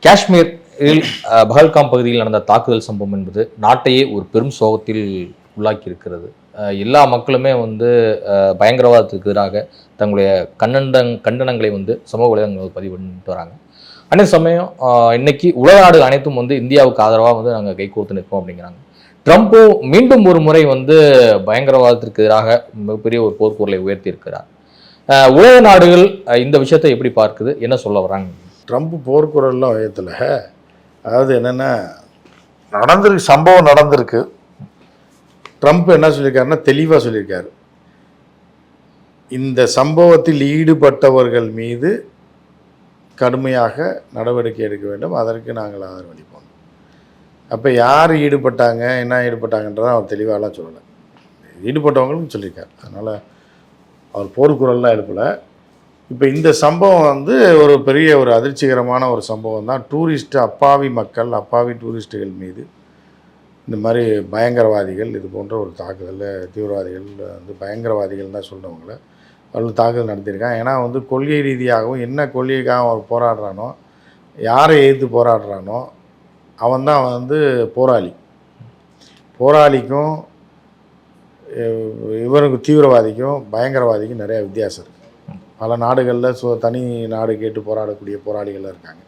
காஷ்மீரில் பஹல்காம் பகுதியில் நடந்த தாக்குதல் சம்பவம் என்பது நாட்டையே ஒரு பெரும் சோகத்தில் உள்ளாக்கி இருக்கிறது. எல்லா மக்களுமே பயங்கரவாதத்துக்கு எதிராக தங்களுடைய கண்டனங்களை சமூக வலைதளங்கள் பதிவு பண்ணிட்டு வராங்க. அதே சமயம் இன்னைக்கு உலக நாடுகள் அனைத்தும் இந்தியாவுக்கு ஆதரவாக நாங்கள் கைகோர்த்து நிற்போம் அப்படிங்கிறாங்க. ட்ரம்ப்பும் மீண்டும் ஒரு முறை பயங்கரவாதத்திற்கு எதிராக மிகப்பெரிய ஒரு போர்க்குரலை உயர்த்தி இருக்கிறார். உலக நாடுகள் இந்த விஷயத்தை எப்படி பார்க்குது, என்ன சொல்ல வராங்க? ட்ரம்ப் போர்க்குரல்லாம் உயர்த்தலை. அதாவது என்னென்னா, சம்பவம் நடந்திருக்கு. ட்ரம்ப் என்ன சொல்லியிருக்காருன்னா, தெளிவாக சொல்லியிருக்காரு, இந்த சம்பவத்தில் ஈடுபட்டவர்கள் மீது கடுமையாக நடவடிக்கை எடுக்க வேண்டும், அதற்கு நாங்கள் ஆதரவளிப்போம். அப்போ யார் ஈடுபட்டாங்க, என்ன ஈடுபட்டாங்கன்றதை அவர் தெளிவாகலாம் சொல்லலை. ஈடுபட்டவங்களும் சொல்லியிருக்கார். அதனால் அவர் போர்க்குரல்லாம் எழுப்பலை. இப்போ இந்த சம்பவம் ஒரு பெரிய ஒரு அதிர்ச்சிகரமான ஒரு சம்பவம் தான். அப்பாவி மக்கள், அப்பாவி டூரிஸ்ட்டுகள் மீது இந்த மாதிரி பயங்கரவாதிகள் இது போன்ற ஒரு தாக்குதலில் தீவிரவாதிகள் பயங்கரவாதிகள் தான் சொல்கிறவங்கள அவர்கள் தாக்குதல் நடத்தியிருக்காங்க. ஏன்னா கொள்கை ரீதியாகவும் என்ன கொள்கைக்காக அவர் போராடுறானோ, யாரை எதிர்த்து போராடுறானோ அவன் தான் போராளிக்கும் இவருக்கு தீவிரவாதிக்கும் பயங்கரவாதிக்கும் நிறையா வித்தியாசம் இருக்குது. பல நாடுகளில் தனி நாடு கேட்டு போராடக்கூடிய போராளிகள் இருக்காங்க.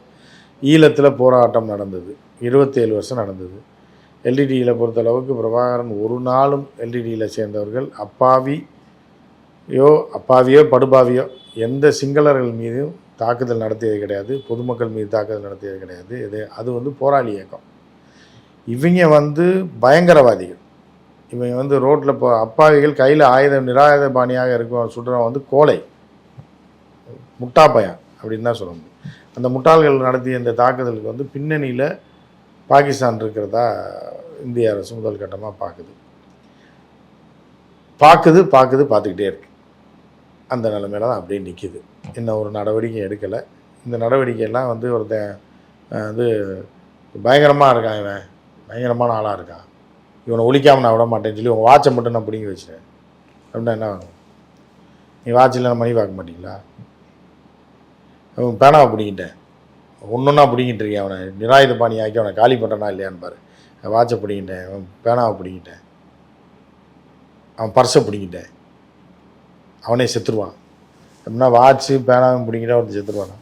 ஈழத்தில் போராட்டம் நடந்தது, 27 வருஷம் நடந்தது. எல்டிடியில் பொறுத்தளவுக்கு பிரபாகரன் ஒரு நாளும் எல்டிடியில் சேர்ந்தவர்கள் அப்பாவியோ படுபாவியோ எந்த சிங்களர்கள் மீதும் தாக்குதல் நடத்தியது கிடையாது, பொதுமக்கள் மீது தாக்குதல் நடத்தியது கிடையாது. அது போராளி இயக்கம். இவங்க பயங்கரவாதிகள். இவங்க ரோட்டில் அப்பாவிகள் கையில் ஆயுதம் நிராயுத பாணியாக இருக்கும் சுடுறவன் கோலை முட்டாப்பையன் அப்படின்னு தான் சொல்ல முடியும். அந்த முட்டாள்கள் நடத்திய இந்த தாக்குதலுக்கு பின்னணியில் பாகிஸ்தான் இருக்கிறதா இந்திய அரசு முதல் கட்டமாக பார்த்துக்கிட்டே இருக்கு. அந்த நிலைமையில தான் அப்படியே நிற்கிது. இன்னும் ஒரு நடவடிக்கை எடுக்கலை. இந்த நடவடிக்கையெல்லாம் ஒருத்தன் பயங்கரமாக இருக்கான், இவன் பயங்கரமான ஆளாக இருக்கான், இவனை ஒழிக்காமல் நான் விட மாட்டேன்னு சொல்லி உங்கள் வாட்சை மட்டும் நான் பிடிங்கி வச்சுட்டேன் அப்படின்னா என்ன ஆகும்? நீ வாட்சில் மணி பார்க்க மாட்டீங்களா? அவன் பேனாவை பிடிங்கிட்டேன், ஒன்றுன்னா பிடிங்கிட்டு இருக்கேன், அவனை நிராயுத பாணி ஆக்கி அவனை காலி பண்ணுறானா இல்லையான்னு பாரு. வாட்சை பிடிங்கிட்டேன், அவன் பேனாவை பிடிங்கிட்டேன், அவன் பர்ஸை பிடிங்கிட்டேன், அவனே செத்துருவான். அப்படின்னா வாட்சு பேனாவும் பிடிங்கிட்டா ஒருத்தர் செத்துருவானா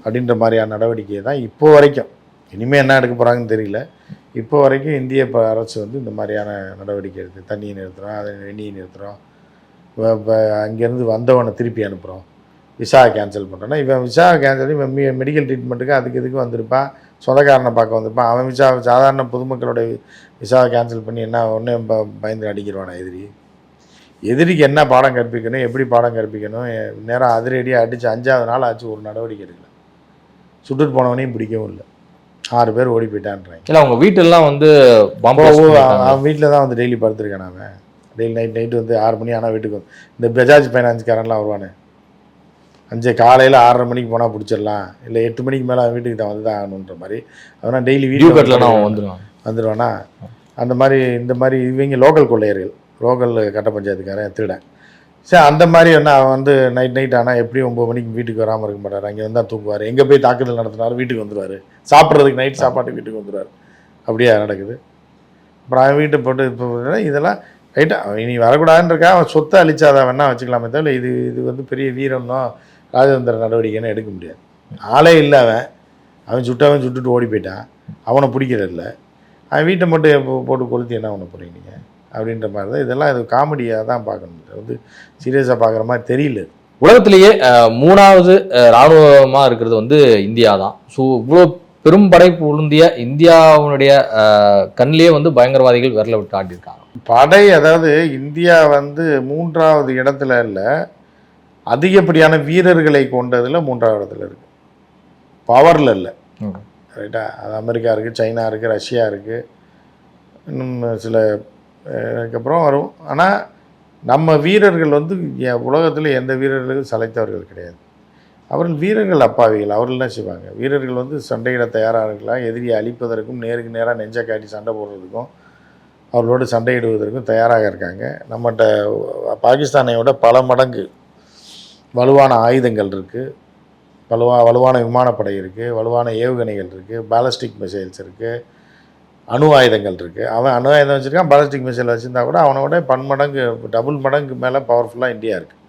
அப்படின்ற மாதிரியான நடவடிக்கையை தான் இப்போ வரைக்கும். இனிமேல் என்ன எடுக்க போகிறாங்கன்னு தெரியல. இப்போ வரைக்கும் இந்திய அரசு இந்த மாதிரியான நடவடிக்கை எடுத்து தண்ணியை நிறுத்துகிறோம், அதை எண்ணியை நிறுத்துகிறோம், இப்போ அங்கேருந்து வந்தவனை திருப்பி அனுப்புகிறோம், விசா கேன்சல் பண்ணுறோன்னா இவன் விசா கேன்சல் இவன் மெடிக்கல் ட்ரீட்மெண்ட்டுக்கு அதுக்கு இதுக்கு வந்திருப்பான், சொந்தக்காரனை பார்க்க வந்திருப்பான். அவன் சாதாரண பொதுமக்களோட விசாவை கேன்சல் பண்ணி என்ன ஒன்றே பயந்து அடிக்கிறவானா? எதிரிக்கு என்ன பாடம் கற்பிக்கணும், எப்படி பாடம் கற்பிக்கணும், நேரம் அதிரடியாக அடித்து 5ஆவது நாள் ஆச்சு, ஒரு நடவடிக்கை எடுக்கல. சுட்டுட்டு போனவனையும் பிடிக்கவும் இல்லை. 6 பேர் ஓடி போயிட்டான்றாங்க. இல்லை அவங்க வீட்டெல்லாம் அவன் வீட்டில் தான் டெய்லி படுத்துருக்கேன். அவன் டெய்லி நைட்டு 6 மணி ஆனால் வீட்டுக்கு இந்த பஜாஜ் ஃபைனான்ஸ்காரன்லாம் வருவானே, காலையில் 6:30 மணிக்கு போனால் பிடிச்சிடலாம், இல்லை 8 மணிக்கு மேலே அவன் வீட்டுக்கு தான் தான் ஆகணுன்ற மாதிரி அவனா டெய்லி வீட்டுக்கு வந்துடுவானா. அந்த மாதிரி இந்த மாதிரி இவங்க லோக்கல் கொள்ளையர்கள், லோக்கல் கட்ட பஞ்சாயத்துக்காரன் திருடன். சரி, அந்த மாதிரி அவன் நைட் ஆனால் எப்படி 9 மணிக்கு வீட்டுக்கு வராமல் இருக்க மாட்டார். அங்கே வந்தால் தூக்குவார். எங்கே போய் தாக்குதல் நடத்தினாலும் வீட்டுக்கு வந்துடுவார். சாப்பிட்றதுக்கு நைட் சாப்பாட்டுக்கு வீட்டுக்கு வந்துடுவார். அப்படியே நடக்குது. அப்புறம் அவன் வீட்டை போட்டு இப்போ இதெல்லாம் ரைட்டாக இனி வரக்கூடாதுன்றக்கா அவன் சொத்தை அழிச்சாதான் வேணா வச்சுக்கலாமே தவிர இது பெரிய வீரம்னோ ராஜதந்திர நடவடிக்கைன்னு எடுக்க முடியாது. ஆளே இல்லை. அவன் சுட்டுட்டு ஓடி போயிட்டான். அவனை பிடிக்கிறதில்ல. அவன் வீட்டை மட்டும் போட்டு கொளுத்தி என்ன பண்ண போகிறீங்க நீங்கள் அப்படின்ற மாதிரி தான். இதெல்லாம் இது காமெடியாக தான் பார்க்கணும், சீரியஸாக பார்க்குற மாதிரி தெரியல. உலகத்திலேயே 3வது இராணுவமாக இருக்கிறது இந்தியா தான். ஸோ இவ்வளோ பெரும் படைப்பு உளுந்திய இந்தியாவுடைய கண்ணிலேயே பயங்கரவாதிகள் விரல விட்டு ஆட்டியிருக்காங்க. படை அதாவது இந்தியா 3வது இடத்துல இல்லை, அதிகப்படியான வீரர்களை கொண்டதில் 3வது இடத்துல இருக்குது. பவரில் இல்லை. ரைட்டா? அது அமெரிக்கா இருக்குது, சைனா இருக்குது, ரஷ்யா இருக்குது, இன்னும் சில அதுக்கப்புறம் வரும். ஆனால் நம்ம வீரர்கள் உலகத்தில் எந்த வீரர்களுக்கும் சளைத்தவர்கள் கிடையாது. அவர்கள் வீரர்கள் அப்பாவிகள். அவர்கள் என்ன செய்வாங்க? வீரர்கள் சண்டையிட தயாராக இருக்கலாம். எதிரியை அழிப்பதற்கும் நேருக்கு நேராக நெஞ்சை காட்டி சண்டை போடுறதுக்கும் அவர்களோடு சண்டையிடுவதற்கும் தயாராக இருக்காங்க. நம்மகிட்ட பாகிஸ்தானையோட பல மடங்கு வலுவான ஆயுதங்கள் இருக்குது, வலுவான விமானப்படை இருக்குது, வலுவான ஏவுகணைகள் இருக்குது, பாலிஸ்டிக் மிசைல்ஸ் இருக்குது, அணு ஆயுதங்கள் இருக்குது. அவன் அணு ஆயுதம் வச்சுருக்கான், பாலிஸ்டிக் மிசைல் வச்சுருந்தா கூட அவனோட பன்மடங்கு டபுள் மடங்கு மேலே பவர்ஃபுல்லாக இந்தியா இருக்குது.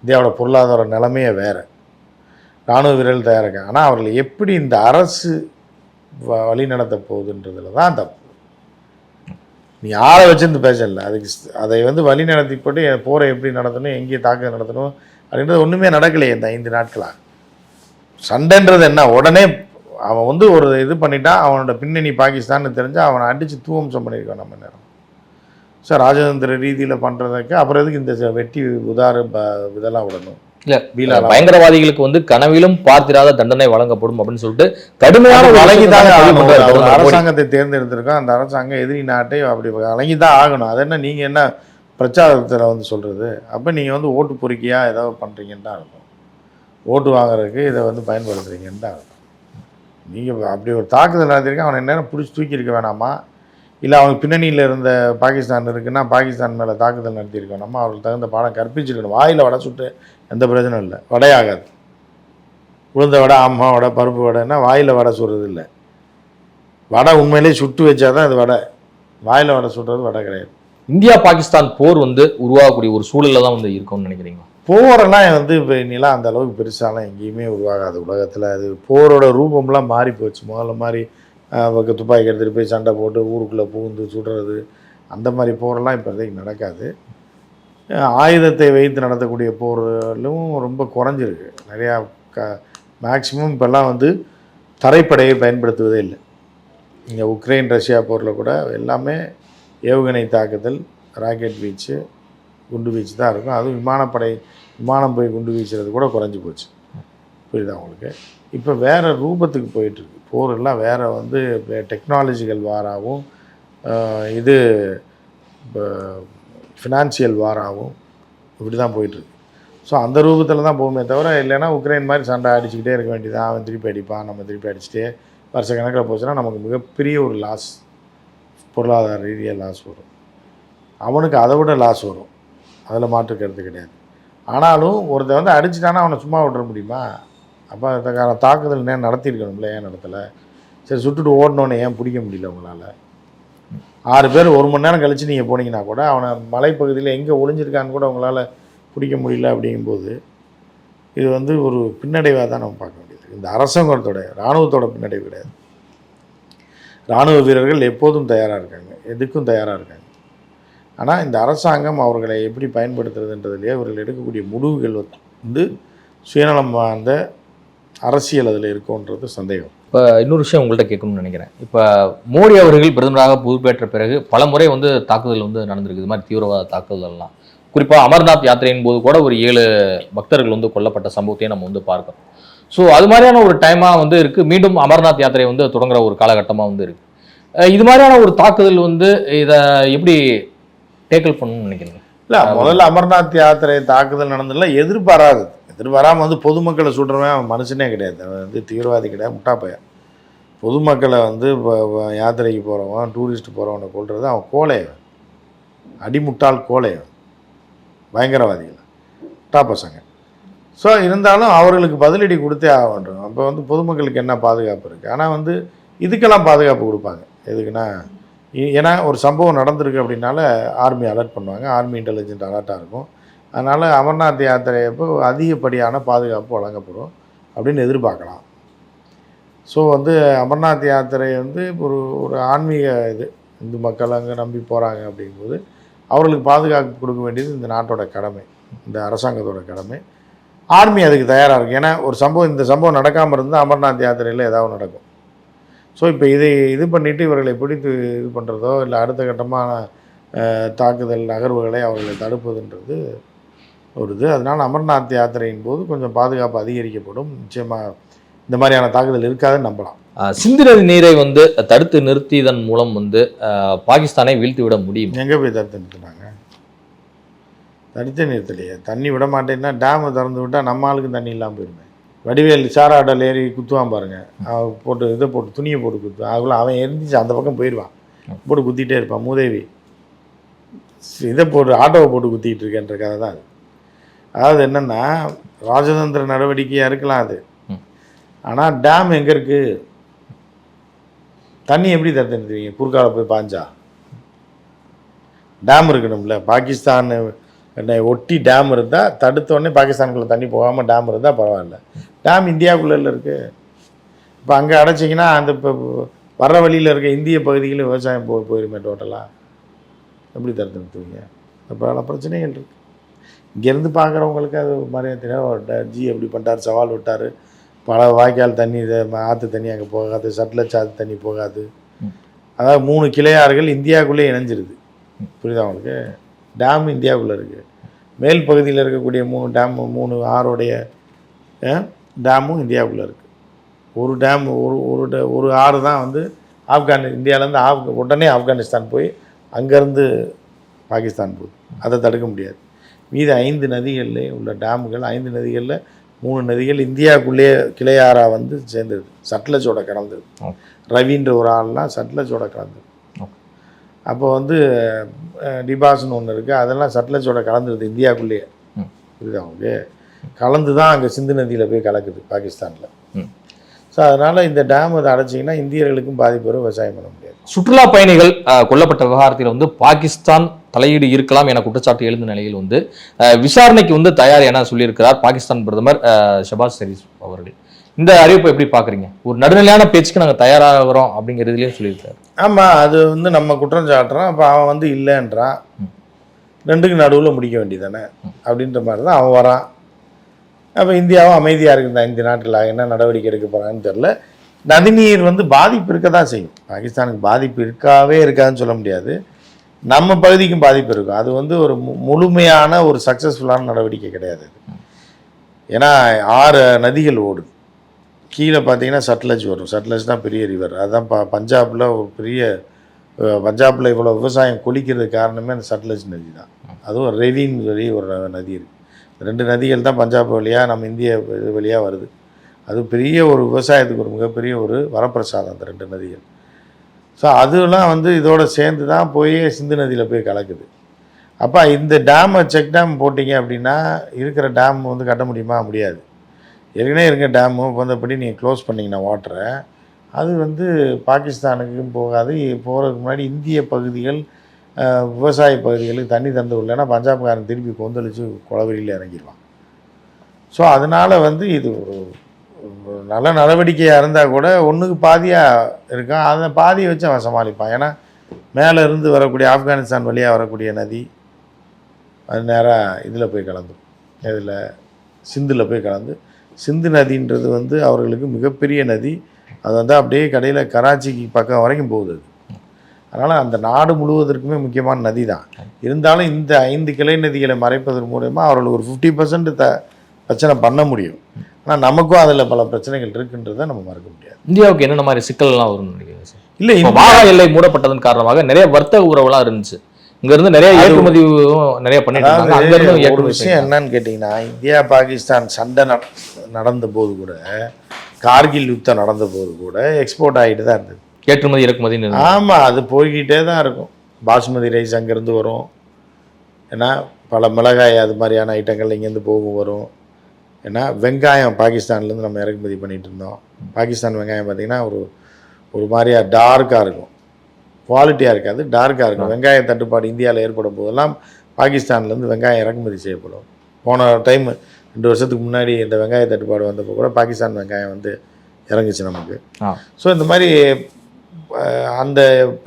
இந்தியாவோட பொருளாதார நிலைமையே வேறு. இராணுவ வீரர்கள் தயாராக இருக்காங்க. ஆனால் அவர்களை எப்படி இந்த அரசு வழி நடத்த போகுதுன்றதுல தான் தப்பு. நீ ஆளை வச்சிருந்து பேசல, அதுக்கு அதை வழி நடத்தி போட்டு போரை எப்படி நடத்தணும், எங்கே தாக்குதல் நடத்தணும் அப்படின்றது ஒன்றுமே நடக்கலையே இந்த 5 நாட்களாக. சண்டைன்றது என்ன, உடனே அவன் ஒரு இது பண்ணிட்டான், அவனோட பின்னணி பாகிஸ்தான் தெரிஞ்சால் அவனை அடித்து தூவம்சம் பண்ணியிருக்கான் நம்ம நேரம். சார் ராஜதந்திர ரீதியில் பண்ணுறதுக்கு அப்புறம் எதுக்கு இந்த வெட்டி இதெல்லாம் விடணும்? இல்ல, பயங்கரவாதிகளுக்கு கனவிலும் பார்த்திராத தண்டனை வழங்கப்படும் அப்படின்னு சொல்லிட்டு கடுமையான அரசாங்கத்தை தேர்ந்தெடுத்திருக்கோம். அந்த அரசாங்கம் எதிரி நாட்டை அப்படி வழங்கிதான் ஆகணும். அது என்ன நீங்கள் என்ன பிரச்சாரத்தில் சொல்கிறது? அப்போ நீங்கள் ஓட்டு பொறுக்கியாக ஏதாவது பண்ணுறீங்கன்னு தான் இருக்கும். ஓட்டு வாங்குறதுக்கு இதை பயன்படுத்துகிறீங்கன்னு தான் இருக்கும். நீங்கள் அப்படி ஒரு தாக்குதல் நடத்திருக்கேன், அவனை நேரம் பிடிச்சி தூக்கியிருக்க வேணாமா? இல்லை அவனுக்கு பின்னணியில் இருந்த பாகிஸ்தான் இருக்குன்னா பாகிஸ்தான் மேலே தாக்குதல் நடத்தியிருக்க வேணாமா? அவர்களுக்கு தகுந்த பாடம் கற்பிச்சுக்கணும். வாயில் வடை சுட்டு எந்த பிரச்சனையும் இல்லை, வடையாகாது. உளுந்த வடை, அம்மா வடை, பருப்பு வடைன்னா வாயில் வடை சுடுறது இல்லை. வடை உண்மையிலே சுட்டு வச்சா தான் அது வடை. வாயில் வடை சுடுறது வடை கிடையாது. இந்தியா பாகிஸ்தான் போர் உருவாகக்கூடிய ஒரு சூழலில் தான் இருக்கும்னு நினைக்கிறீங்க? போரெல்லாம் இப்போ இன்னிலாம் அந்த அளவுக்கு பெருசாலாம் எங்கேயுமே உருவாகாது உலகத்தில். அது போரோட ரூபம்லாம் மாறி போச்சு. முதல்ல மாதிரி துப்பாக்கி எடுத்துகிட்டு போய் சண்டை போட்டு ஊருக்குள்ளே புகுந்து சுடுறது, அந்த மாதிரி போரெல்லாம் இப்போதைக்கு நடக்காது. ஆயுதத்தை வைத்து நடத்தக்கூடிய போர்களும் ரொம்ப குறைஞ்சிருக்கு. நிறையா மேக்சிமம் இப்போல்லாம் தரைப்படையை பயன்படுத்துவதே இல்லை. இங்கே உக்ரைன் ரஷ்யா போரில் கூட எல்லாமே ஏவுகணை தாக்குதல், ராக்கெட் வீச்சு, குண்டு வீச்சு தான் இருக்கும். அதுவும் விமானம் போய் குண்டு வீச்சுறது கூட குறைஞ்சி போச்சு. புரியுதா உங்களுக்கு? இப்போ வேறு ரூபத்துக்கு போயிட்டுருக்கு போரெல்லாம். வேறு டெக்னாலஜிக்கல் வாராகவும் இது ஃபினான்சியல் வாராகவும் இப்படி தான் போயிட்டுருக்கு. ஸோ அந்த ரூபத்தில் தான் போகுமே தவிர, இல்லைன்னா உக்ரைன் மாதிரி சண்டை அடிச்சுக்கிட்டே இருக்க வேண்டியதான். அவன் திருப்பி அடிப்பான், நம்ம திருப்பி அடிச்சுட்டே வருஷக்கணக்கில் போச்சுன்னா நமக்கு மிகப்பெரிய ஒரு லாஸ், பொருளாதார ரீதியாக லாஸ் வரும். அவனுக்கு அதை விட லாஸ் வரும், அதில் மாற்று கருத்து கிடையாது. ஆனாலும் ஒருத்தர் அடிச்சுட்டானா அவனை சும்மா விட்டுற முடியுமா? அப்போ அதுக்கான தாக்குதல் நேரம் நடத்தியிருக்கணும்ல, ஏன் நடத்தலை? சரி, சுட்டுட்டு ஓடணுன்னு ஏன் பிடிக்க முடியல உங்களால்? 6 பேர் 1 மணி நேரம் கழித்து நீங்கள் போனீங்கன்னா கூட அவனை மலைப்பகுதியில் எங்கே ஒளிஞ்சிருக்கான்னு கூட உங்களால் பிடிக்க முடியல. அப்படிங்கும்போது இது ஒரு பின்னடைவாக தான் நம்ம பார்க்க வேண்டியது. இந்த அரசாங்கத்தோட இராணுவத்தோட பின்னடைவு கிடையாது. இராணுவ வீரர்கள் எப்போதும் தயாராக இருக்காங்க, எதுக்கும் தயாராக இருக்காங்க. ஆனால் இந்த அரசாங்கம் அவர்களை எப்படி பயன்படுத்துறதுன்றதுலேயே அவர்கள் எடுக்கக்கூடிய முடிவுகள் சுயநலம் அந்த அரசியல் அதில் இருக்கும்ன்றது சந்தேகம். இப்போ இன்னொரு விஷயம் உங்கள்கிட்ட கேட்கணும்னு நினைக்கிறேன். இப்போ மோடி அவர்கள் பிரதமராக பொறுப்பேற்ற பிறகு பல முறை தாக்குதல் நடந்திருக்கு, இது மாதிரி தீவிரவாத தாக்குதல்லாம். குறிப்பாக அமர்நாத் யாத்திரையின் போது கூட ஒரு 7 பக்தர்கள் கொல்லப்பட்ட சம்பவத்தையும் நம்ம பார்க்கிறோம். ஸோ அது மாதிரியான ஒரு டைமாக இருக்குது. மீண்டும் அமர்நாத் யாத்திரை தொடங்குற ஒரு காலகட்டமாக இருக்குது. இது மாதிரியான ஒரு தாக்குதல் இதை எப்படி டேக்கிள் பண்ணணும்னு நினைக்கிறீங்க? இல்லை, முதல்ல அமர்நாத் யாத்திரை தாக்குதல் நடந்ததுல எதிர்பாராமல் பொதுமக்களை சுடுறவன் அவன் மனுஷனே கிடையாது. அவன் தீவிரவாதி கிடையாது, முட்டாப்பையன். பொதுமக்களை யாத்திரைக்கு போகிறவன், டூரிஸ்ட் போகிறவனை கொள்வது அவன் கோழையன், அடிமுட்டால் கோழையன், பயங்கரவாதிகள், முட்டா பசங்க. ஸோ இருந்தாலும் அவர்களுக்கு பதிலடி கொடுத்தே ஆக வேண்டும். அப்போ பொதுமக்களுக்கு என்ன பாதுகாப்பு இருக்குது? ஆனால் இதுக்கெல்லாம் பாதுகாப்பு கொடுப்பாங்க. எதுக்குன்னா, ஏன்னா ஒரு சம்பவம் நடந்திருக்கு அப்படின்னால ஆர்மி அலர்ட் பண்ணுவாங்க, ஆர்மி இன்டெலிஜென்ட் அலர்ட்டாக இருக்கும். அதனால் அமர்நாத் யாத்திரையப்போ அதிகப்படியான பாதுகாப்பு வழங்கப்படும் அப்படின்னு எதிர்பார்க்கலாம். ஸோ அமர்நாத் யாத்திரை ஒரு ஆன்மீக இது, இந்து மக்கள் அங்கே நம்பி போகிறாங்க அப்படிங்கும்போது அவர்களுக்கு பாதுகாப்பு கொடுக்க வேண்டியது இந்த நாட்டோட கடமை, இந்த அரசாங்கத்தோட கடமை. ஆர்மி அதுக்கு தயாராக இருக்குது. ஏன்னா இந்த சம்பவம் நடக்காமல் இருந்தால் அமர்நாத் யாத்திரையில் ஏதாவது நடக்கும். ஸோ இப்போ இது பண்ணிவிட்டு இவர்களை பிடித்து இது பண்ணுறதோ இல்லை அடுத்த கட்டமான தாக்குதல் நகர்வுகளை அவர்களை தடுப்பதுன்றது ஒரு இது. அதனால் அமர்நாத் யாத்திரையின் போது கொஞ்சம் பாதுகாப்பு அதிகரிக்கப்படும். நிச்சயமாக இந்த மாதிரியான தாக்குதல் இருக்காதுன்னு நம்பலாம். சிந்து நதி நீரை தடுத்து நிறுத்தியதன் மூலம் பாகிஸ்தானை வீழ்த்தி விட முடியும். எங்கே போய் தடுத்து நிறுத்தினாங்க? தடுத்து நிறுத்தலையே. தண்ணி விட மாட்டேன்னா டேமை திறந்து விட்டால் நம்ம ஆளுக்கு தண்ணி இல்லாமல் போயிருமே. வடிவேல் சாராடல் ஏறி குத்துவான் பாருங்க, போட்டு துணியை போட்டு குத்துவான். அதுக்குள்ள அவன் எரிஞ்சிச்சு அந்த பக்கம் போயிடுவான், போட்டு குத்திகிட்டே இருப்பான். மூதேவி ஆட்டோவை போட்டு குத்திக்கிட்டு இருக்கேன்ற கதை தான் அது. அதாவது என்னென்னா, ராஜதந்திர நடவடிக்கையாக இருக்கலாம் அது, ஆனால் டேம் எங்கே இருக்குது? தண்ணி எப்படி தடுத்து நிறுத்துவீங்க? குறுக்கால போய் பாஞ்சா? டேம் இருக்கணும்ல. பாகிஸ்தான் ஒட்டி டேம் இருந்தால் தடுத்தோடனே பாகிஸ்தானுக்குள்ளே தண்ணி போகாமல் டேம் இருந்தால் பரவாயில்ல. டேம் இந்தியாவுக்குள்ளே இருக்குது. இப்போ அங்கே அடைச்சிங்கன்னா அந்த இப்போ வர்ற வழியில் இருக்க இந்திய பகுதிகளில் விவசாயம் போயிருமே டோட்டலாக. எப்படி தடுத்து நிறுத்துவீங்க? பல பிரச்சனைகள் இருக்குது. இங்கேருந்து பார்க்குறவங்களுக்கு அது மாதிரி தெரியாது. ஜி எப்படி பண்ணிட்டார், சவால் விட்டார், பல வாய்க்கால் தண்ணி ஆற்று தண்ணி அங்கே போகாது, சட்லஜ் ஆற்று தண்ணி போகாது. அதாவது 3 கிளையாறுகள் இந்தியாவுக்குள்ளே இணைஞ்சிருது. புரியுதா உங்களுக்கு? டேம் இந்தியாவுக்குள்ளே இருக்குது. மேல் பகுதியில் இருக்கக்கூடிய 3 ஆறுடைய டேமும் இந்தியாவுக்குள்ளே இருக்குது. ஒரு டேம் ஒரு ஆறு தான் வந்து இந்தியாவிலேருந்து உடனே ஆப்கானிஸ்தான் போய் அங்கேருந்து பாகிஸ்தான் போகுது. அதை தடுக்க முடியாது. மீது 5 நதிகளில் உள்ள டேமுகள், 5 நதிகளில் 3 நதிகள் இந்தியாவுக்குள்ளே கிளையாறாக வந்து சேர்ந்தது, சட்லஜோட கலந்தது. ரவின்ற ஒரு ஆள்லாம் சட்லஜோட கலந்தது. அப்போ வந்து டிபாஸ்ன்னு ஒன்று இருக்குது, அதெல்லாம் சட்லஜோட கலந்துருது இந்தியாவுக்குள்ளேயே. புரியுதா உங்களுக்கு? கலந்து தான் அங்கே சிந்து நதியில் போய் கலக்குது பாகிஸ்தானில். ஸோ அதனால் இந்த டேம் அதை அடைச்சிங்கன்னா இந்தியர்களுக்கும் பாதிப்பு வரும், விவசாயம் பண்ண முடியாது. சுற்றுலா பயணிகள் கொல்லப்பட்ட விவகாரத்தில் வந்து பாகிஸ்தான் தலையீடு இருக்கலாம் என குற்றச்சாட்டு எழுந்த நிலையில் வந்து விசாரணைக்கு வந்து தயார் என சொல்லியிருக்கிறார் பாகிஸ்தான் பிரதமர் ஷபாஸ் ஷெரீப் அவர்கள். இந்த அறிவிப்பை எப்படி பார்க்குறீங்க? ஒரு நடுநிலையான பேச்சுக்கு நாங்கள் தயாராகிறோம் அப்படிங்கிறதுலேயே சொல்லியிருக்காரு. ஆமாம், அது வந்து நம்ம குற்றம் சாட்டுறோம். அப்போ அவன் வந்து இல்லைன்றான், 2க்கு நடுவில் முடிக்க வேண்டியதானே அப்படின்ற மாதிரி தான் அவன் வரான். அப்போ இந்தியாவும் அமைதியாக இருக்குது. இந்த நாட்டில் என்ன நடவடிக்கை எடுக்க போகிறான்னு தெரில. நதிநீர் வந்து பாதிப்பு இருக்க தான் செய்யும். பாகிஸ்தானுக்கு பாதிப்பு இருக்காதுன்னு சொல்ல முடியாது. நம்ம பகுதிக்கும் பாதிப்பு இருக்கும். அது வந்து ஒரு முழுமையான ஒரு சக்ஸஸ்ஃபுல்லான நடவடிக்கை கிடையாது. ஏன்னா 6 நதிகள் ஓடுது. கீழே பார்த்தீங்கன்னா சட்லஜ் வரும். சட்லஜ் தான் பெரிய ரிவர். அதுதான் பஞ்சாபில் ஒரு பெரிய பஞ்சாபில் இவ்வளோ விவசாயம் கொளிக்கிறதுக்கு காரணமே அந்த சட்லஜ் நதி தான். அதுவும் ரெவின் வழி ஒரு நதி இருக்குது. 2 நதிகள் தான் பஞ்சாப் வழியாக நம்ம இந்திய வழியாக வருது. அது பெரிய ஒரு விவசாயத்துக்கு ஒரு மிகப்பெரிய ஒரு வரப்பிரசாதம் அந்த 2 நதிகள். ஸோ அதெல்லாம் வந்து இதோட சேர்ந்து தான் போய் சிந்து நதியில் போய் கலக்குது. அப்போ இந்த டேமை செக் டேம் போட்டிங்க அப்படின்னா இருக்கிற டேம் வந்து கட்ட முடியுமா? முடியாது. ஏற்கனவே இருக்க டேமு வந்தபடி நீங்கள் க்ளோஸ் பண்ணிங்கன்னா வாட்டரை, அது வந்து பாகிஸ்தானுக்கும் போகாது. போகிறதுக்கு முன்னாடி இந்திய பகுதிகள் விவசாய பகுதிகளுக்கு தண்ணி தந்து இல்லைன்னா பஞ்சாப்காரன் திருப்பி கொந்தளித்து குளவெளியில் இறங்கிடுவான். ஸோ அதனால் வந்து இது ஒரு நல்ல நடவடிக்கையாக இருந்தால் கூட ஒன்றுக்கு பாதியாக இருக்கான். அதை பாதியை வச்சு அவன் சமாளிப்பான். ஏன்னா மேலே இருந்து வரக்கூடிய ஆப்கானிஸ்தான் வழியாக வரக்கூடிய நதி அது நேராக இதில் போய் கலந்துடும். இதில் சிந்தில் போய் கலந்து, சிந்து நதின்றது வந்து அவர்களுக்கு மிகப்பெரிய நதி. அது வந்து அப்படியே கடையில் கராச்சிக்கு பக்கம் வரைக்கும் போகுது. அதனால் அந்த நாடு முழுவதற்குமே முக்கியமான நதி தான். இருந்தாலும் இந்த 5 கிளை நதிகளை மறைப்பதன் மூலமாக அவர்களுக்கு ஒரு 50% பிரச்சனை பண்ண முடியும். ஆனால் நமக்கும் அதில் பல பிரச்சனைகள் இருக்குன்றதை நம்ம மறக்க முடியாது. இந்தியாவுக்கு என்னென்ன மாதிரி சிக்கல்லாம் வரும்னு நினைக்கிறேன் சார்? இல்லை, வாகா எல்லை மூடப்பட்டதன் காரணமாக நிறைய வர்த்தக உறவுலாம் இருந்துச்சு. இங்கேருந்து நிறைய ஏற்றுமதி நிறைய பண்ணிட்டு ஒரு விஷயம் என்னன்னு கேட்டிங்கன்னா, இந்தியா பாகிஸ்தான் சண்டை நடந்த போது கூட, கார்கில் யுத்தம் நடந்த போது கூட எக்ஸ்போர்ட் ஆகிட்டு தான் இருந்தது. ஏற்றுமதி இறக்குமதி. ஆமாம், அது போய்கிட்டே தான் இருக்கும். பாஸ்மதி ரைஸ் அங்கேருந்து வரும். ஏன்னா பல மிளகாய் அது மாதிரியான ஐட்டங்கள் இங்கேருந்து போகும் வரும். ஏன்னா வெங்காயம் பாகிஸ்தான்லேருந்து நம்ம இறக்குமதி பண்ணிகிட்டு இருந்தோம். பாகிஸ்தான் வெங்காயம் பார்த்திங்கன்னா ஒரு மாதிரியாக டார்க்காக இருக்கும், குவாலிட்டியாக இருக்காது, டார்க்காக இருக்கும். வெங்காய தட்டுப்பாடு இந்தியாவில் ஏற்படும் போதெல்லாம் பாகிஸ்தான்லேருந்து வெங்காயம் இறக்குமதி செய்யப்படும். போன டைம் 2 வருஷத்துக்கு முன்னாடி இந்த வெங்காய தட்டுப்பாடு வந்தப்போ கூட பாகிஸ்தான் வெங்காயம் வந்து இறங்குச்சு நமக்கு. ஸோ இந்த மாதிரி அந்த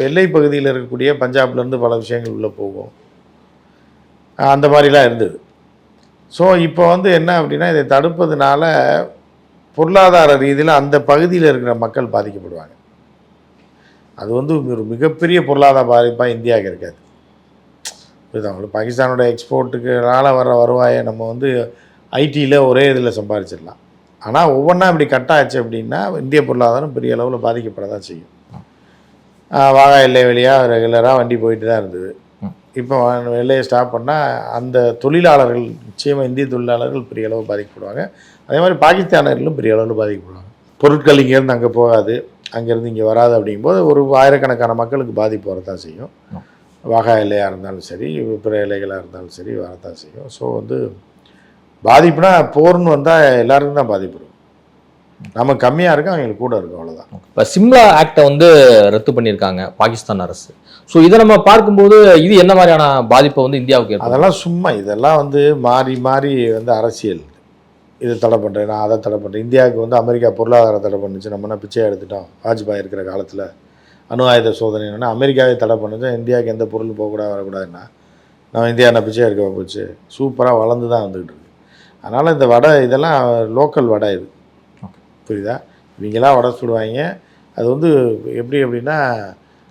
எல்லை பகுதியில் இருக்கக்கூடிய பஞ்சாப்லேருந்து பல விஷயங்கள் உள்ளே போகும். அந்த மாதிரிலாம் இருந்தது. ஸோ இப்போ வந்து என்ன அப்படின்னா, இதை தடுப்பதுனால பொருளாதார ரீதியில் அந்த பகுதியில் இருக்கிற மக்கள் பாதிக்கப்படுவாங்க. அது வந்து ஒரு மிகப்பெரிய பொருளாதார பாதிப்பாக இந்தியாவுக்கு இருக்காது. இதுதான் பாகிஸ்தானோட எக்ஸ்போர்ட்டுக்குனால வர வருவாயை நம்ம வந்து ஐடியில் ஒரே இதில் சம்பாதிச்சிடலாம். ஆனால் ஒவ்வொன்றா இப்படி கட் ஆச்சு அப்படின்னா இந்திய பொருளாதாரம் பெரிய அளவில் பாதிக்கப்பட தான் செய்யும். வாகா எல்லை வழியாக ரெகுலராக வண்டி போயிட்டு தான் இருந்தது. இப்போ எல்லையை ஸ்டாப் பண்ணால் அந்த தொழிலாளர்கள், நிச்சயமாக இந்திய தொழிலாளர்கள் பெரிய அளவு பாதிக்கப்படுவாங்க. அதே மாதிரி பாகிஸ்தானர்களும் பெரிய அளவில் பாதிக்கப்படுவாங்க. பொருட்கள் இங்கேருந்து அங்கே போகாது, அங்கேருந்து இங்கே வராது. அப்படிங்கும்போது ஒரு ஆயிரக்கணக்கான மக்களுக்கு பாதிப்பு வரத்தான் செய்யும். வாகா எல்லையாக இருந்தாலும் சரி, பிற எல்லைகளாக இருந்தாலும் சரி வரத்தான் செய்யும். ஸோ வந்து பாதிப்புனா போர்னு வந்தால் எல்லாருக்கும் தான் பாதிப்பு இருக்கும். நம்ம கம்மியாக இருக்கும், அவங்களுக்கு கூட இருக்கும், அவ்வளோதான். இப்போ சிம்லா ஆக்டை வந்து ரத்து பண்ணியிருக்காங்க பாகிஸ்தான் அரசு. ஸோ இதை நம்ம பார்க்கும்போது இது என்ன மாதிரியான பாதிப்பை வந்து இந்தியாவுக்கு ஏற்படும்? அதெல்லாம் சும்மா, இதெல்லாம் வந்து மாறி மாறி வந்து அரசியல். இது தடை பண்ணுறேன், நான் அதை தடை பண்ணுறேன். இந்தியாவுக்கு வந்து அமெரிக்கா பொருளாதார தடை பண்ணுச்சு, நம்ம என்ன பிச்சை எடுத்துட்டோம். வாஜ்பாய் இருக்கிற காலத்தில் அணு ஆயுத சோதனை அமெரிக்காவே தடை பண்ணுச்சு, இந்தியாவுக்கு எந்த பொருள் போகக்கூடாது வரக்கூடாதுன்னா நம்ம இந்தியா என்ன பிச்சை எடுக்க போச்சு? சூப்பராக வளர்ந்து தான் வந்துக்கிட்டு இருக்கு. அதனால் இந்த வடை இதெல்லாம் லோக்கல் வடை இது, புரியுதா? இவங்களாம் வடை சுடுவாங்க. அது வந்து எப்படி அப்படின்னா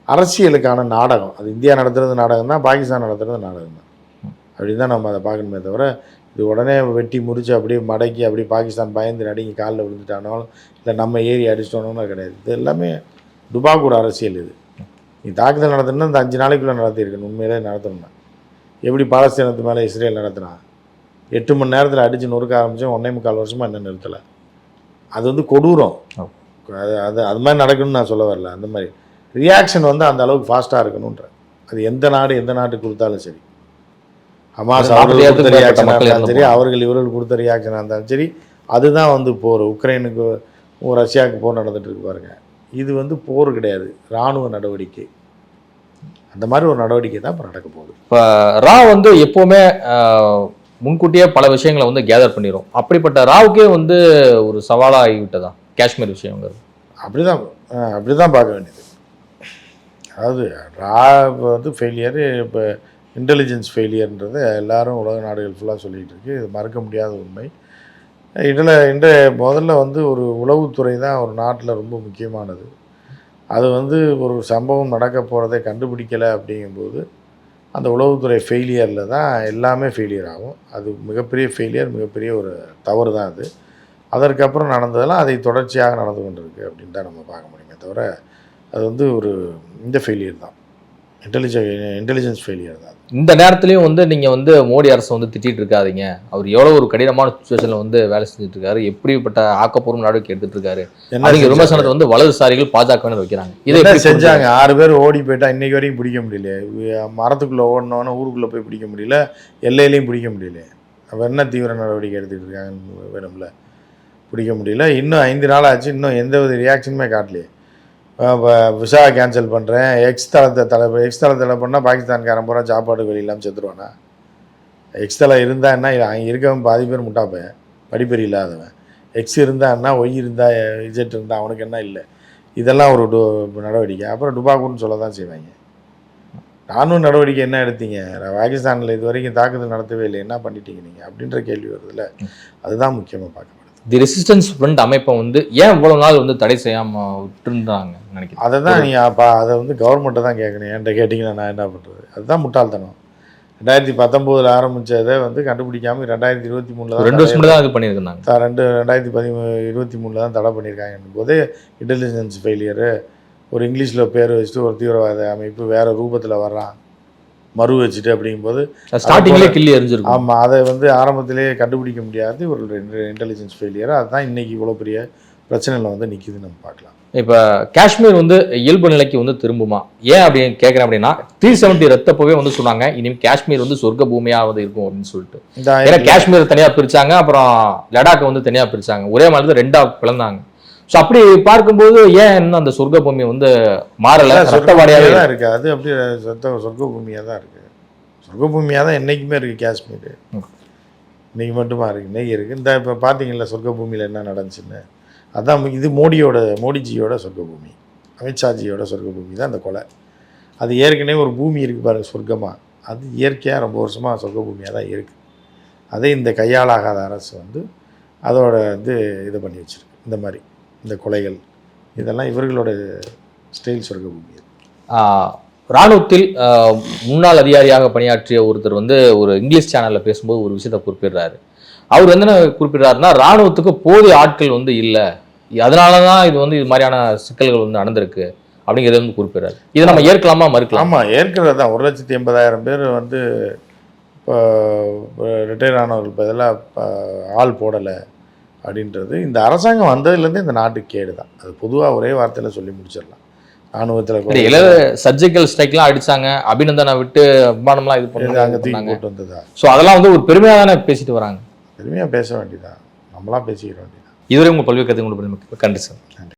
அரசியலுக்கான நாடகம். அது இந்தியா நடத்துகிறது நாடகம் தான், பாகிஸ்தான் நடத்துகிறது நாடகம் தான். அப்படி தான் நம்ம அதை பார்க்கணுமே தவிர இது உடனே வெட்டி முறிச்சு அப்படியே மடக்கி அப்படியே பாகிஸ்தான் பயந்து நடுங்கி காலில் விழுந்துட்டானாலும் இல்லை நம்ம ஏறி அடிச்சிட்டோன்னு கிடையாது. இது எல்லாமே துபாக்கூட அரசியல். இது நீ தாக்குதல் நடத்தணும்னா இந்த 5 நாளைக்குள்ளே நடத்தியிருக்கணும். உண்மையிலே நடத்தணும்னா எப்படி பாலஸ்தீனத்து மேலே இஸ்ரேல் நடத்தினா 8 மணி நேரத்தில் அடித்து நொறுக்க ஆரம்பித்தோம். 1.25 வருஷமாக என்ன நிறுத்தலை. அது வந்து கொடூரம். அது மாதிரி நடக்கணும்னு நான் சொல்ல வரல. அந்த மாதிரி ரியாக்ஷன் வந்து அந்த அளவுக்கு ஃபாஸ்ட்டாக இருக்கணுன்ற. அது எந்த நாட்டுக்கு கொடுத்தாலும் சரி, ஹமாஸ் அவர்கள் கொடுத்த ரியாக்ஷனாக இருந்தாலும் சரி, அவர்கள் இவர்கள் கொடுத்த ரியாக்ஷனாக இருந்தாலும் சரி, அதுதான் வந்து போர். உக்ரைனுக்கு ரஷ்யாவுக்கு போர் நடந்துட்டு இருக்கு பாருங்க. இது வந்து போர் கிடையாது, இராணுவ நடவடிக்கை. அந்த மாதிரி ஒரு நடவடிக்கை தான் இப்போ நடக்க போகுது. இப்போ ரா வந்து எப்போவுமே முன்கூட்டியே பல விஷயங்களை வந்து கேதர் பண்ணிடும். அப்படிப்பட்ட ராவுக்கே வந்து ஒரு சவாலாக ஆகிவிட்டதா காஷ்மீர் விஷயங்கிறது? அப்படி தான் பார்க்க வேண்டியது. அதாவது ரா வந்து ஃபெயிலியர், இப்போ இன்டெலிஜென்ஸ் ஃபெயிலியர்ன்றது எல்லாரும் உலக நாடுகள் ஃபுல்லாக சொல்லிகிட்டு இருக்கு. இது மறக்க முடியாத உண்மை. முதல்ல வந்து ஒரு உளவுத்துறை தான் ஒரு நாட்டில் ரொம்ப முக்கியமானது. அது வந்து ஒரு சம்பவம் நடக்க போகிறதை கண்டுபிடிக்கலை அப்படிங்கும்போது அந்த உளவுத்துறை ஃபெயிலியரில் தான் எல்லாமே ஃபெயிலியர் ஆகும். அது மிகப்பெரிய ஃபெயிலியர், மிகப்பெரிய ஒரு தவறு தான் அது. அதற்கப்புறம் நடந்ததெல்லாம் அதை தொடர்ச்சியாக நடந்து கொண்டிருக்கு அப்படின்னு தான் நம்ம பார்க்க முடியுமே தவிர அது வந்து ஒரு இந்த ஃபெயிலியர் தான், இன்டெலிஜென்ஸ் ஃபெயிலியர் தான். இந்த நேரத்துலையும் வந்து நீங்கள் வந்து மோடி அரசை வந்து திட்டிகிட்டு இருக்காதீங்க. அவர் எவ்வளோ ஒரு கடினமான சுச்சுவேஷனில் வந்து வேலை செஞ்சுட்டு இருக்காரு, எப்படிப்பட்ட ஆக்கப்பூர்வ நடவடிக்கை எடுத்துட்டு இருக்காரு. அவங்க விமர்சனத்தை வந்து வலதுசாரிகள் பாஜக வைக்கிறாங்க. இதை செஞ்சாங்க. 6 பேர் ஓடி போயிட்டா இன்னைக்கு வரைக்கும் பிடிக்க முடியல. மரத்துக்குள்ளே ஓடணுன்னு ஊருக்குள்ளே போய் பிடிக்க முடியல, எல்லையிலையும் பிடிக்க முடியல. அப்போ என்ன தீவிர நடவடிக்கை எடுத்துகிட்டு இருக்காங்கன்னு வேணும்ல, பிடிக்க முடியல. இன்னும் 5 நாள் ஆச்சு, இன்னும் எந்த வித ரியாக்ஷனுமே காட்டலையே. விசா கேன்சல் பண்ணுறேன், எக்ஸ் தளத்தை பண்ணால் பாகிஸ்தான்காரன் பூரா சாப்பாடு வெளி இல்லாமல் செத்துருவானா? எக்ஸ் தலை இருந்தால் என்ன, அங்கே இருக்கவன் பாதி பேர் முட்டாப்பேன், படிப்பறி இல்லாதவன். எக்ஸ் இருந்தால் என்ன, ஒய் இருந்தால் இஜெட் இருந்தால் அவனுக்கு என்ன இல்லை. இதெல்லாம் ஒரு நடவடிக்கை. அப்புறம் டுபாக்கூன்னு சொல்ல தான் செய்வாங்க. நானும் நடவடிக்கை என்ன எடுத்தீங்க? பாகிஸ்தானில் இது வரைக்கும் தாக்குதல் நடத்தவே இல்லை, என்ன பண்ணிட்டீங்க நீங்கள் அப்படின்ற கேள்வி வருதுல்ல. அதுதான் முக்கியமாக பார்க்கப்படுது. தி ரெசிஸ்டன்ஸ் ஃப்ரண்ட் அமைப்பை வந்து ஏன் இவ்வளோ நாள் வந்து தடை செய்யாமல் விட்டுருந்தாங்க நினைக்கிறேன். அதை தான் நீங்கள் அதை வந்து கவர்மெண்ட்டை தான் கேட்கணும். என்கிட்ட கேட்டிங்கன்னா நான் என்ன பண்ணுறது? அதுதான் முட்டாள்தனம். 2019 ஆரம்பித்ததை வந்து கண்டுபிடிக்காமல் 2023 2 வருஷம் தான் இது பண்ணியிருக்காங்க. 2023 தான் தடை பண்ணியிருக்காங்க போதே இன்டெலிஜென்ஸ் ஃபெயிலியரு. ஒரு இங்கிலீஷில் பேர் வச்சுட்டு ஒரு தீவிரவாத அமைப்பு வேறு ரூபத்தில் வர்றான், மறு வச்சுட்டு அப்படிங்கும்போது ஸ்டார்டிங்லேயே கிள்ளி எரிஞ்சிருக்கும். ஆமாம், அதை வந்து ஆரம்பத்திலேயே கண்டுபிடிக்க முடியாது ஒரு இன்டெலிஜென்ஸ் ஃபெயிலியர். அதுதான் இன்றைக்கி இவ்வளோ பெரிய பிரச்சனையில் வந்து நிற்கிதுன்னு நம்ம பார்க்கலாம். இப்போ காஷ்மீர் வந்து இயல்பு நிலைக்கு வந்து திரும்புமா? ஏன் அப்படின்னு கேட்குறேன் அப்படின்னா 370 ரத்தப்பவே வந்து சொன்னாங்க இனிமேல் காஷ்மீர் வந்து சொர்க்க பூமியாக வந்து இருக்கும் அப்படின்னு சொல்லிட்டு. ஏன்னா காஷ்மீர் தனியாக பிரித்தாங்க, அப்புறம் லடாக்கை வந்து தனியாக பிரித்தாங்க, ஒரே மாதிரி தான் 2ஆக பிளந்தாங்க. ஸோ அப்படி பார்க்கும்போது ஏன் இன்னும் அந்த சொர்க்க பூமி வந்து மாறலை? சொர்க்கவாடியாகவே தான் இருக்குது. அது அப்படி சொர்க்க பூமியாக தான் இருக்குது. சொர்க்க பூமியாக தான் என்றைக்குமே இருக்குது காஷ்மீர். இன்றைக்கி மட்டுமா இருக்குது, இன்றைக்கி இருக்குது. இந்த இப்போ பார்த்தீங்களா சொர்க்க பூமியில் என்ன நடந்துச்சுன்னு? அதான் இது மோடிஜியோட சொர்க்க பூமி, அமித்ஷாஜியோட சொர்க்க பூமி தான் அந்த கொலை. அது ஏற்கனவே ஒரு பூமி இருக்குது பாருங்கள் சொர்க்கமாக, அது இயற்கையாக ரொம்ப வருஷமாக சொர்க்க பூமியாக தான் இருக்குது. அதே இந்த கையாளாகாத அரசு வந்து அதோட இதை பண்ணி வச்சுருக்கு. இந்த மாதிரி இந்த கொலைகள் இதெல்லாம் இவர்களோட ஸ்டைல் சொர்க்க பூமி. இராணுவத்தில் முன்னாள் அதிகாரியாக பணியாற்றிய ஒருத்தர் வந்து ஒரு இங்கிலீஷ் சேனலில் பேசும்போது ஒரு விஷயத்தை குறிப்பிடுறாரு. அவர் வந்து என்ன குறிப்பிடுறாருன்னா, இராணுவத்துக்கு போதிய ஆட்கள் வந்து இல்லை, அதனால தான் இது வந்து இது மாதிரியான சிக்கல்கள் வந்து நடந்திருக்கு அப்படிங்கிறத வந்து குறிப்பிடுறாரு. இதை நம்ம ஏற்கலாமா மறுக்கலாம்? ஆமாம், ஏற்கிறது தான். 1,80,000 பேர் வந்து இப்போ ரிட்டையர் ஆனவர்கள் பதிலாக ஆள் போடலை அப்படின்றது இந்த அரசாங்கம் வந்ததுலேருந்து இந்த நாட்டுக்கு கேடு தான். அது பொதுவாக ஒரே வார்த்தையில் சொல்லி முடிச்சிடலாம். ராணுவத்தில் சர்ஜிக்கல் ஸ்ட்ரைக்லாம் அடித்தாங்க, அபிநந்தனை விட்டு விமானம்லாம் இது பண்ணாங்க, தூக்கி போட்டு வந்ததா. ஸோ அதெல்லாம் வந்து ஒரு பெருமையாக தானே பேசிட்டு வராங்க. பெருமையாக பேச வேண்டியதான், நம்மளாம் பேசிக்கிற வேண்டியதான். இதுவரை உங்கள் பல்வேறு கருத்து கொண்டு கண்டிப்பாக. நன்றி.